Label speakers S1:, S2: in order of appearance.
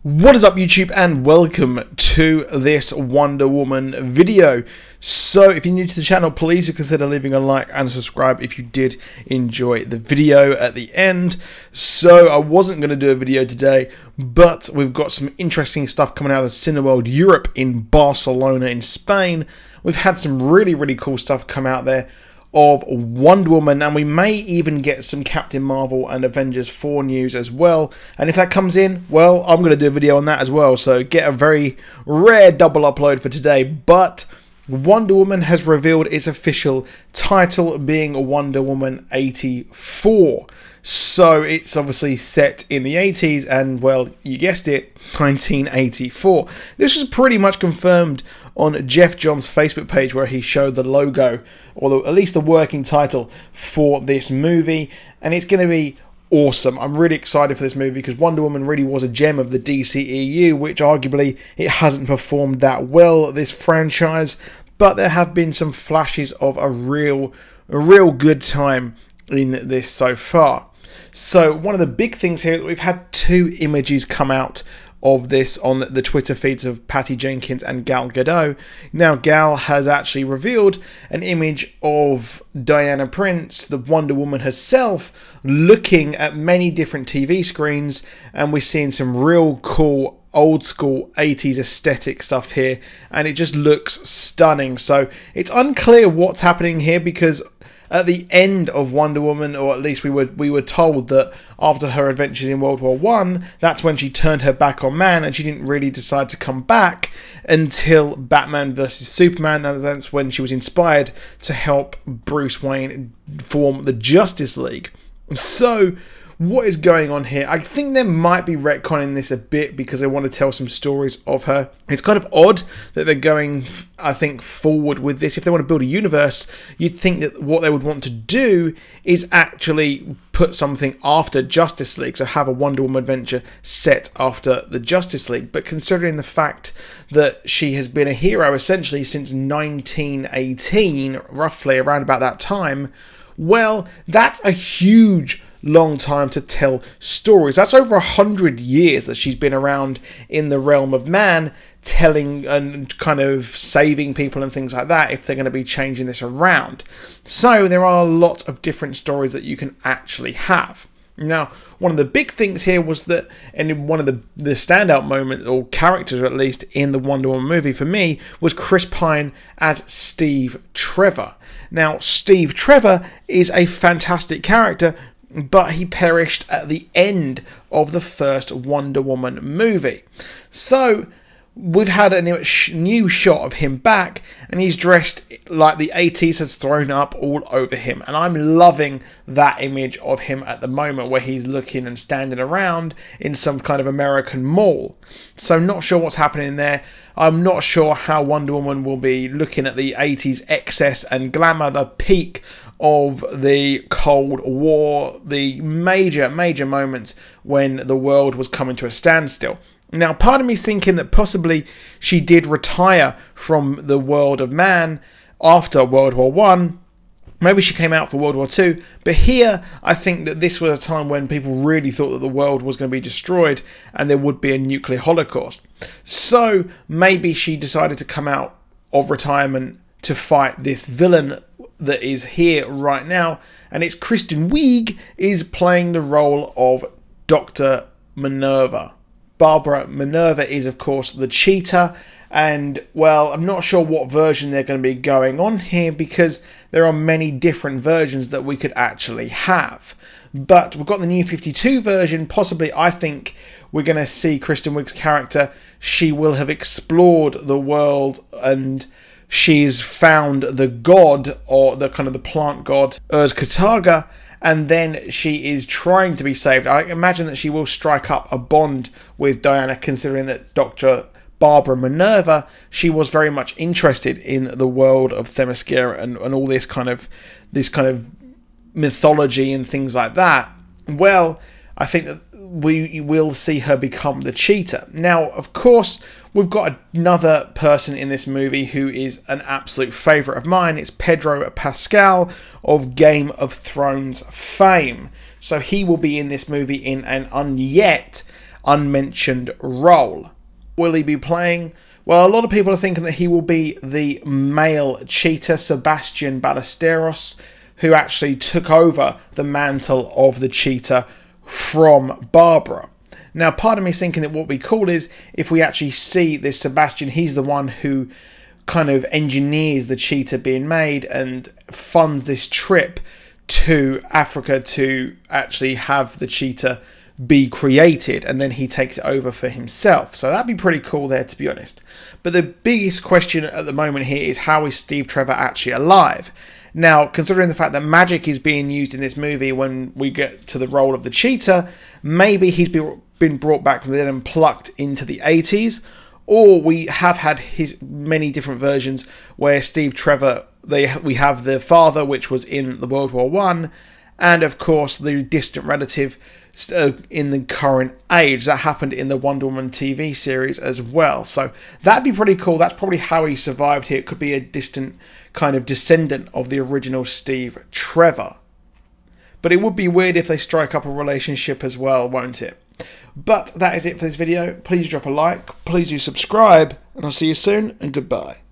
S1: What is up YouTube, and welcome to this Wonder Woman video. So if you're new to the channel, please consider leaving a like and subscribe if you did enjoy the video at the end. So I wasn't going to do a video today, but we've got some interesting stuff coming out of Cineworld Europe in Barcelona in Spain. We've had some really cool stuff come out there of Wonder Woman, and we may even get some Captain Marvel and Avengers 4 news as well. And if that comes in, well, I'm going to do a video on that as well, so get a very rare double upload for today. But Wonder Woman has revealed its official title, being Wonder Woman 84. So it's obviously set in the 80s, and well, you guessed it, 1984. This was pretty much confirmed on Jeff Johns' Facebook page, where he showed the logo, or at least the working title for this movie, and it's going to be awesome. I'm really excited for this movie because Wonder Woman really was a gem of the DCEU, which arguably it hasn't performed that well, this franchise, but there have been some flashes of a real good time in this so far. So one of the big things here, we've had two images come out of this on the Twitter feeds of Patty Jenkins and Gal Gadot. Now Gal has actually revealed an image of Diana Prince, the Wonder Woman herself, looking at many different TV screens, and we're seeing some real cool old school 80s aesthetic stuff here, and it just looks stunning. So it's unclear what's happening here, because at the end of Wonder Woman, or at least we were told that after her adventures in World War I, that's when she turned her back on man, and she didn't really decide to come back until Batman vs Superman. That's when she was inspired to help Bruce Wayne form the Justice League. So what is going on here? I think they might be retconning this a bit because they want to tell some stories of her. It's kind of odd that they're going, I think, forward with this. If they want to build a universe, you'd think that what they would want to do is actually put something after Justice League, so have a Wonder Woman adventure set after the Justice League. But considering the fact that she has been a hero essentially since 1918, roughly around about that time, well, that's a huge long time to tell stories. That's over 100 years that she's been around in the realm of man, telling and kind of saving people and things like that, if they're going to be changing this around. So there are a lot of different stories that you can actually have. Now, one of the big things here was that, and one of the standout moments, or characters at least, in the Wonder Woman movie for me, was Chris Pine as Steve Trevor. Now, Steve Trevor is a fantastic character, but he perished at the end of the first Wonder Woman movie. So we've had a new shot of him back, and he's dressed like the 80s has thrown up all over him. And I'm loving that image of him at the moment, where he's looking and standing around in some kind of American mall. So not sure what's happening there. I'm not sure how Wonder Woman will be looking at the 80s excess and glamour, the peak of the Cold War, the major moments when the world was coming to a standstill. Now, part of me is thinking that possibly she did retire from the world of man after World War I. Maybe she came out for World War II. But here, I think that this was a time when people really thought that the world was going to be destroyed and there would be a nuclear holocaust. So maybe she decided to come out of retirement to fight this villain that is here right now. And it's Kristen Wiig is playing the role of Dr. Minerva. Barbara Minerva is, of course, the cheetah, and, well, I'm not sure what version they're going to be going on here, because there are many different versions that we could actually have. But we've got the New 52 version. Possibly, I think we're going to see Kristen Wiig's character. She will have explored the world, and she's found the god, or the kind of the plant god, Kataga, and then she is trying to be saved. I imagine that she will strike up a bond with Diana, considering that Dr. Barbara Minerva, she was very much interested in the world of Themyscira and all this kind of mythology and things like that. Well, I think that we will see her become the cheetah. Now, of course, we've got another person in this movie who is an absolute favourite of mine. It's Pedro Pascal of Game of Thrones fame. So he will be in this movie in an unmentioned role. Will he be playing? Well, a lot of people are thinking that he will be the male cheetah, Sebastian Ballesteros, who actually took over the mantle of the cheetah from Barbara. Now, part of me is thinking that what would be cool is if we actually see this Sebastian, he's the one who kind of engineers the cheetah being made and funds this trip to Africa to actually have the cheetah be created, and then he takes it over for himself. So that'd be pretty cool there, to be honest. But the biggest question at the moment here is, how is Steve Trevor actually alive? Now, considering the fact that magic is being used in this movie when we get to the role of the cheetah, maybe he's been brought back from the dead and plucked into the 80s, or we have had his many different versions where Steve Trevor, we have the father, which was in the World War I, and of course the distant relative in the current age. That happened in the Wonder Woman TV series as well. So that'd be pretty cool. That's probably how he survived here. It could be a distant kind of descendant of the original Steve Trevor. But it would be weird if they strike up a relationship as well, won't it? But that is it for this video. Please drop a like, please do subscribe, and I'll see you soon, and goodbye.